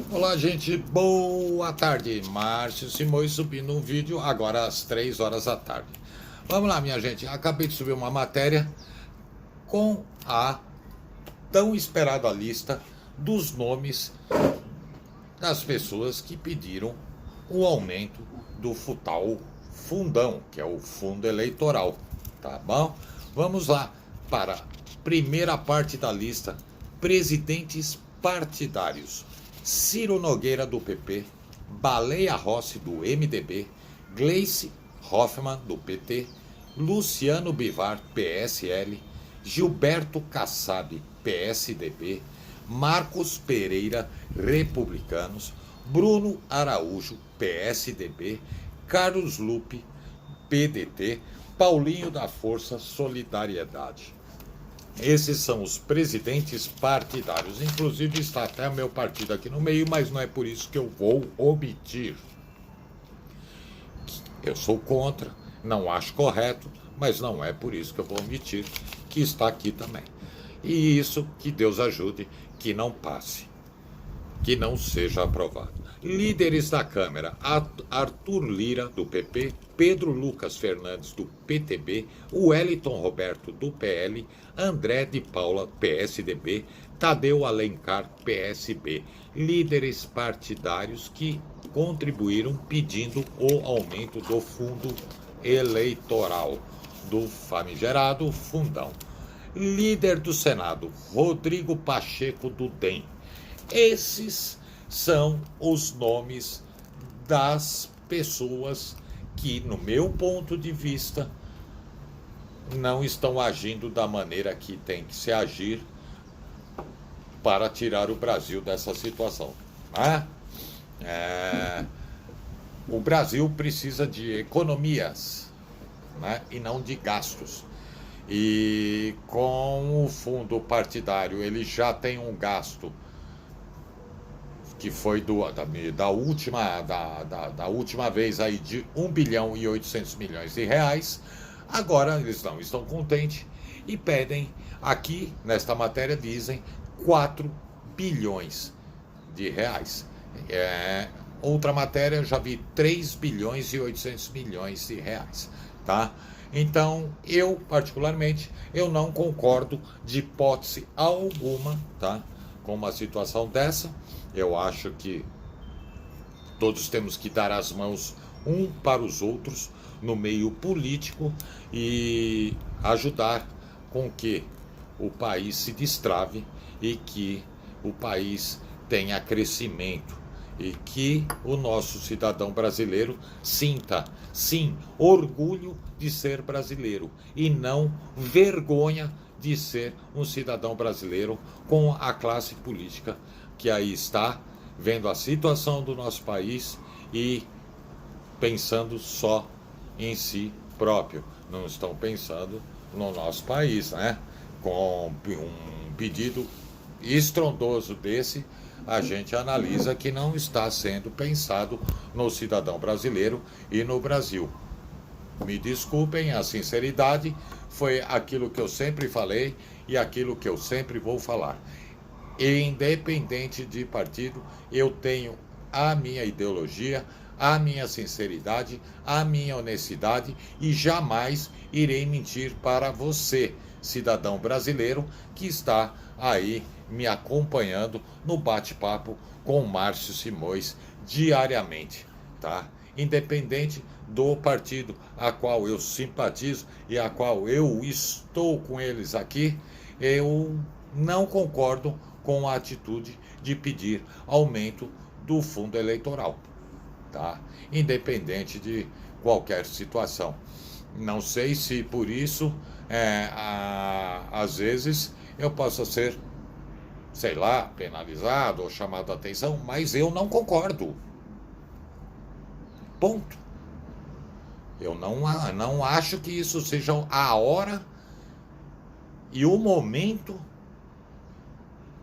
Olá, gente, boa tarde. Márcio Simões subindo um vídeo agora às 3 horas da tarde. Vamos lá, minha gente. Acabei de subir uma matéria com a tão esperada lista dos nomes das pessoas que pediram o aumento do tal fundão, que é o fundo eleitoral. Tá bom? Vamos lá para a primeira parte da lista: presidentes partidários. Ciro Nogueira, do PP, Baleia Rossi, do MDB, Gleice Hoffmann, do PT, Luciano Bivar, PSL, Gilberto Kassab, PSDB, Marcos Pereira, Republicanos, Bruno Araújo, PSDB, Carlos Lupe, PDT, Paulinho da Força Solidariedade. Esses são os presidentes partidários. Inclusive está até o meu partido aqui no meio, mas não é por isso que eu vou omitir. Eu sou contra, não acho correto, mas não é por isso que eu vou omitir que está aqui também. E isso, que Deus ajude, que não passe, que não seja aprovado. Líderes da Câmara: Arthur Lira, do PP, Pedro Lucas Fernandes, do PTB, Wellington Roberto, do PL, André de Paula, PSDB, Tadeu Alencar, PSB. Líderes partidários que contribuíram pedindo o aumento do fundo eleitoral, do famigerado fundão. Líder do Senado: Rodrigo Pacheco, do DEM. Esses são os nomes das pessoas que, no meu ponto de vista, não estão agindo da maneira que tem que se agir para tirar o Brasil dessa situação. O Brasil precisa de economias, né, e não de gastos. E com o fundo partidário, ele já tem um gasto que foi da última vez aí de 1 bilhão e 800 milhões de reais. Agora eles não estão contentes e pedem, aqui nesta matéria dizem, 4 bilhões de reais. Outra matéria eu já vi 3 bilhões e 800 milhões de reais, tá? Então, eu particularmente, eu não concordo de hipótese alguma, tá, com uma situação dessa. Eu acho que todos temos que dar as mãos um para os outros no meio político e ajudar com que o país se destrave e que o país tenha crescimento e que o nosso cidadão brasileiro sinta, sim, orgulho de ser brasileiro e não vergonha de ser um cidadão brasileiro, com a classe política que aí está, vendo a situação do nosso país e pensando só em si próprio. Não estão pensando no nosso país, né? Com um pedido estrondoso desse, a gente analisa que não está sendo pensado no cidadão brasileiro e no Brasil. Me desculpem a sinceridade, foi aquilo que eu sempre falei e aquilo que eu sempre vou falar. Independente de partido, eu tenho a minha ideologia, a minha sinceridade, a minha honestidade e jamais irei mentir para você, cidadão brasileiro, que está aí me acompanhando no bate-papo com Márcio Simões diariamente, tá? Independente do partido a qual eu simpatizo e a qual eu estou com eles aqui, eu não concordo com a atitude de pedir aumento do fundo eleitoral, tá? Independente de qualquer situação. Não sei se por isso, às vezes, eu possa ser, sei lá, penalizado ou chamado a atenção, mas eu não concordo. Ponto. Eu não acho que isso seja a hora e o momento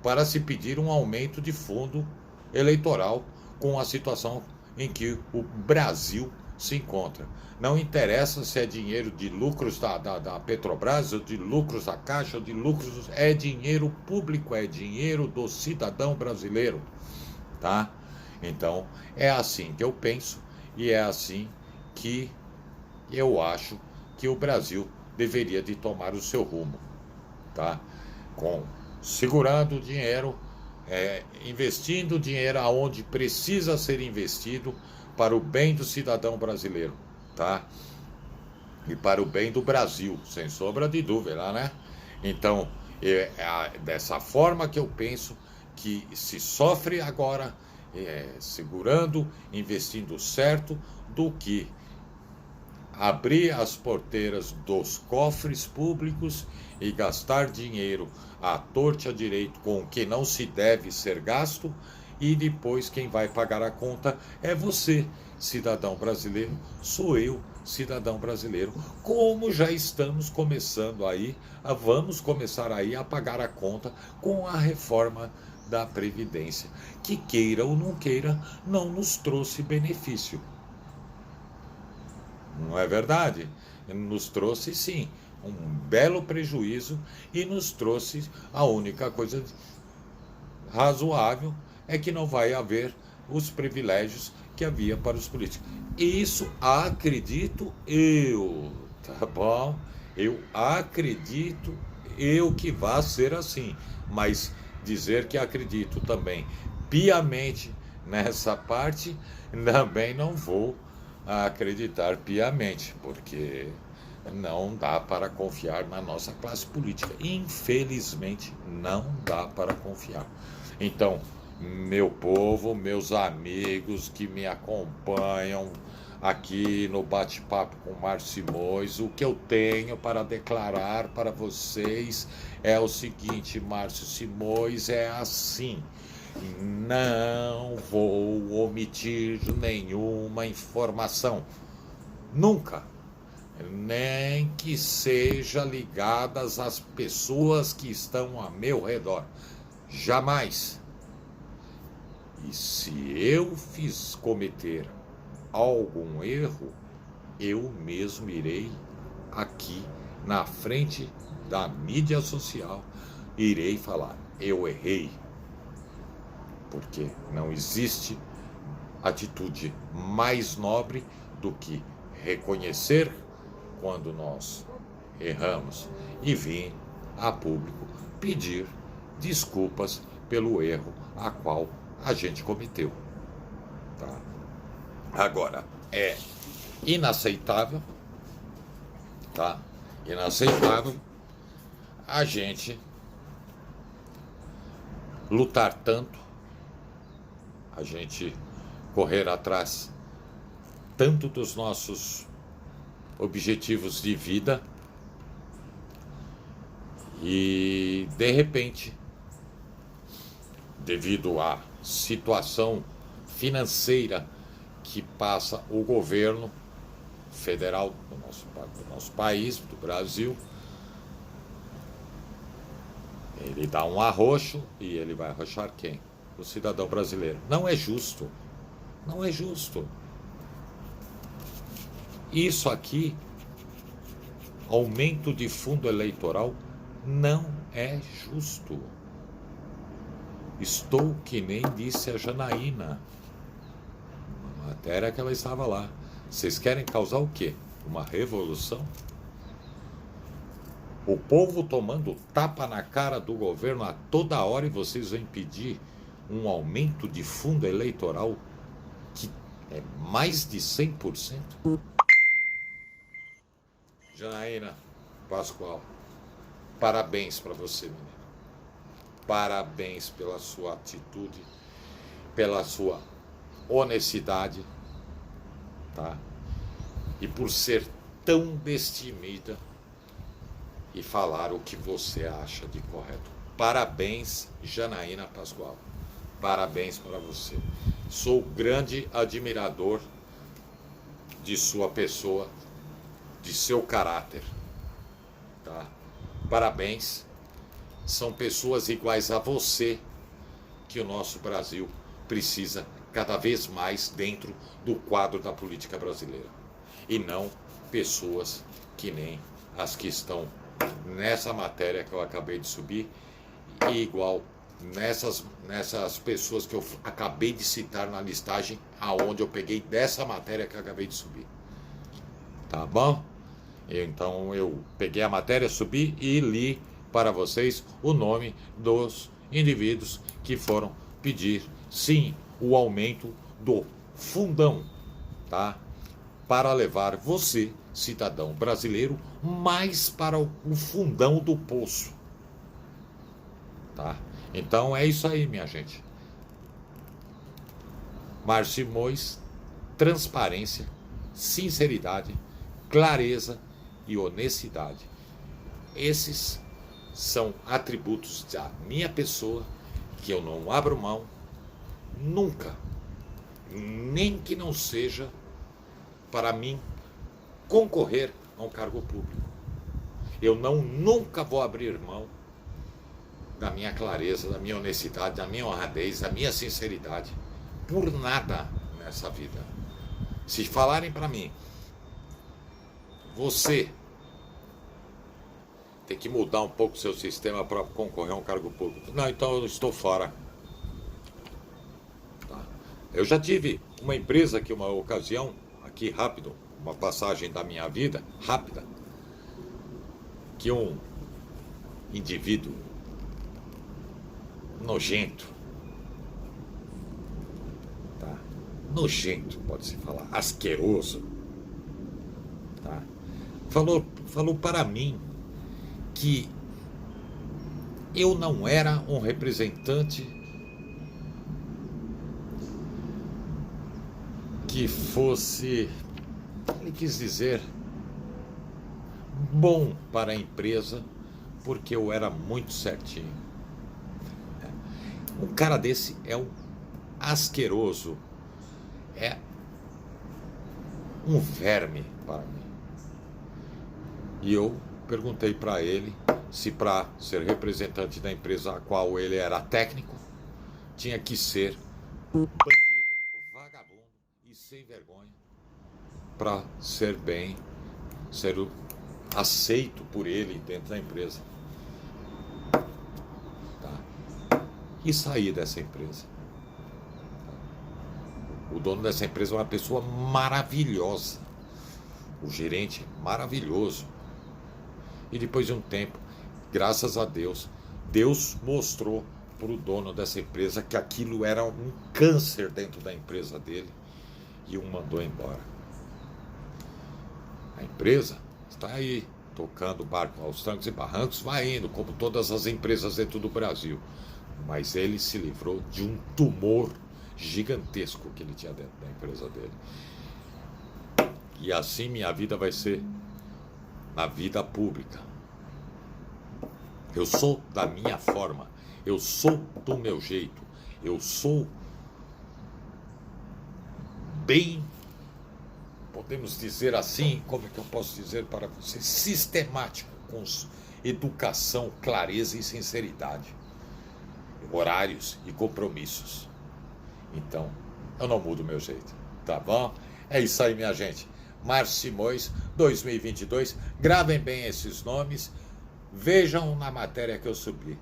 para se pedir um aumento de fundo eleitoral com a situação em que o Brasil se encontra. Não interessa se é dinheiro de lucros da Petrobras, ou de lucros da Caixa, ou de lucros... É dinheiro público, é dinheiro do cidadão brasileiro, tá? Então, é assim que eu penso e é assim que eu acho que o Brasil deveria de tomar o seu rumo, tá? Com segurando o dinheiro, investindo o dinheiro aonde precisa ser investido para o bem do cidadão brasileiro, tá? E para o bem do Brasil, sem sombra de dúvida, né? Então, dessa forma que eu penso que se sofre agora, segurando, investindo certo, do que abrir as porteiras dos cofres públicos e gastar dinheiro à torta e à direito com o que não se deve ser gasto, e depois quem vai pagar a conta é você, cidadão brasileiro, sou eu, cidadão brasileiro, como já estamos começando aí, vamos começar aí a pagar a conta com a reforma da Previdência, que queira ou não queira, não nos trouxe benefício. Não é verdade? Nos trouxe, sim, um belo prejuízo e nos trouxe a única coisa razoável é que não vai haver os privilégios que havia para os políticos. Isso acredito eu, tá bom? Eu acredito eu que vai ser assim, mas dizer que acredito também piamente nessa parte, também não vou acreditar piamente, porque não dá para confiar na nossa classe política. Infelizmente, não dá para confiar. Então, meu povo, meus amigos que me acompanham aqui no bate-papo com Márcio Simões, o que eu tenho para declarar para vocês é o seguinte: Márcio Simões é assim. Não vou omitir nenhuma informação. Nunca. Nem que seja ligadas às pessoas que estão a meu redor. Jamais. E se eu cometer algum erro, eu mesmo irei aqui na frente da mídia social, irei falar: eu errei. Porque não existe atitude mais nobre do que reconhecer quando nós erramos e vir a público pedir desculpas pelo erro a qual a gente cometeu. Tá? Agora, é inaceitável, tá? Inaceitável a gente lutar tanto, a gente correr atrás tanto dos nossos objetivos de vida e, de repente, devido à situação financeira que passa o governo federal do nosso país, do Brasil, ele dá um arroxo e ele vai arrochar quem? O cidadão brasileiro. Não é justo. Não é justo. Isso aqui, aumento de fundo eleitoral, não é justo. Estou que nem disse a Janaína, uma matéria que ela estava lá. Vocês querem causar o quê? Uma revolução? O povo tomando tapa na cara do governo a toda hora e vocês vão impedir um aumento de fundo eleitoral que é mais de 100%? Janaína Pascoal, parabéns para você, menina. Parabéns pela sua atitude, pela sua honestidade, tá? E por ser tão destemida e falar o que você acha de correto. Parabéns, Janaína Pascoal. Parabéns para você. Sou grande admirador de sua pessoa, de seu caráter, tá? Parabéns. São pessoas iguais a você que o nosso Brasil precisa cada vez mais dentro do quadro da política brasileira. E não pessoas que nem as que estão nessa matéria que eu acabei de subir, e igual nessas pessoas que eu acabei de citar na listagem, aonde eu peguei dessa matéria que eu acabei de subir. Tá bom? Então eu peguei a matéria, subi e li para vocês o nome dos indivíduos que foram pedir, sim, o aumento do fundão, tá? Para levar você, cidadão brasileiro, mais para o fundão do poço, tá? Então é isso aí, minha gente. Márcio Simões, transparência, sinceridade, clareza e honestidade. Esses são atributos da minha pessoa que eu não abro mão nunca, nem que não seja para mim concorrer a um cargo público. Eu nunca vou abrir mão da minha clareza, da minha honestidade, da minha honradez, da minha sinceridade, por nada nessa vida. Se falarem para mim, você tem que mudar um pouco o seu sistema para concorrer a um cargo público. Não, então eu estou fora. Tá. Eu já tive uma empresa que uma ocasião, aqui rápido, uma passagem da minha vida, rápida, que um indivíduo nojento, tá? Nojento, pode-se falar, asqueroso, tá? Falou para mim que eu não era um representante que fosse, ele quis dizer, bom para a empresa, porque eu era muito certinho. Um cara desse é um asqueroso, é um verme para mim. E eu perguntei para ele se para ser representante da empresa a qual ele era técnico, tinha que ser bandido, vagabundo e sem vergonha para ser aceito por ele dentro da empresa. Tá? E sair dessa empresa. O dono dessa empresa é uma pessoa maravilhosa. O gerente maravilhoso. E depois de um tempo, graças a Deus, Deus mostrou para o dono dessa empresa que aquilo era um câncer dentro da empresa dele e o mandou embora. A empresa está aí, tocando o barco aos trancos e barrancos, vai indo, como todas as empresas dentro do Brasil. Mas ele se livrou de um tumor gigantesco que ele tinha dentro da empresa dele. E assim minha vida vai ser na vida pública. Eu sou da minha forma, eu sou do meu jeito, eu sou bem, podemos dizer assim, como é que eu posso dizer para você, sistemático, com educação, clareza e sinceridade, horários e compromissos. Então, eu não mudo o meu jeito, tá bom? É isso aí, minha gente. Márcio Simões, 2022. Gravem bem esses nomes. Vejam na matéria que eu subi,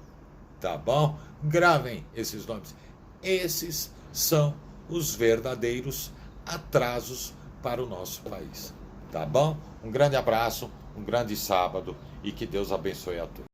tá bom? Gravem esses nomes. Esses são os verdadeiros atrasos para o nosso país, tá bom? Um grande abraço, um grande sábado e que Deus abençoe a todos.